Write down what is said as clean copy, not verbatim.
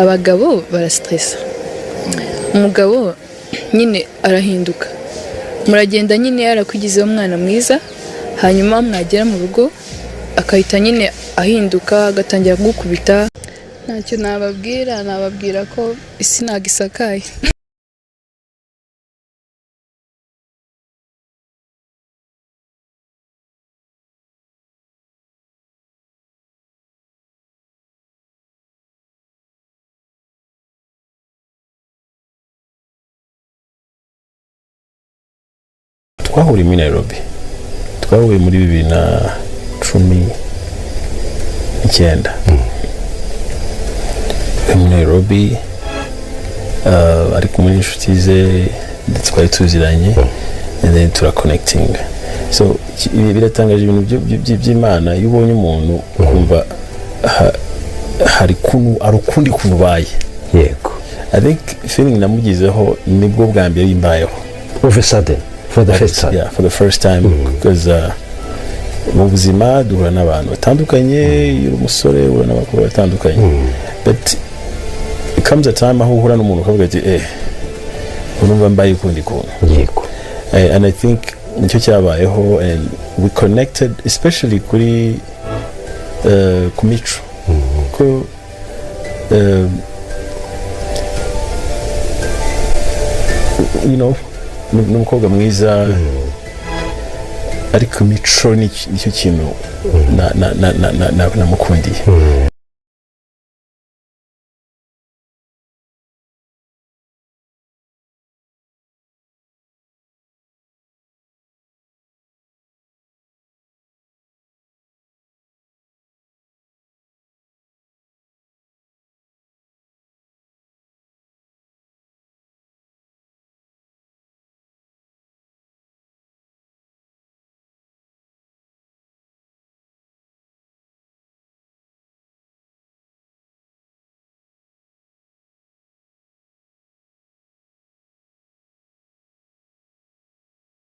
abagabo barastressa umugabo nyine arahinduka muragenda nyine yarakwigizeho umwana mwiza hanyuma mwagera mu rugo akahita nyine ahinduka agatangira kugukubita ntacyo nababwira ko isi nagisakaye twahuriye muri Nairobi twahuye muri 2019 muri Nairobi ariko muri inshuti ze twari tuziranye and then connecting so biratangaje ibintu by'Imana iyo ubonye umuntu kumva hari ukundi kubaye yego I think feeling namugizeho nibwo bwa mbere yimbayeho of a sudden for the first time because mu buzima duhura n'abantu batandukanye umusore uhura n'abakobwa batandukanye but it comes a time aho uhura n'umuntu ukavuga ati urumva mbaye ukundi kuntu yego and I think nicyo cyabayeho and we connected especially kuri ku mico ko you know n'umukobwa mwiza ariko mico nicyo kintu namukundiye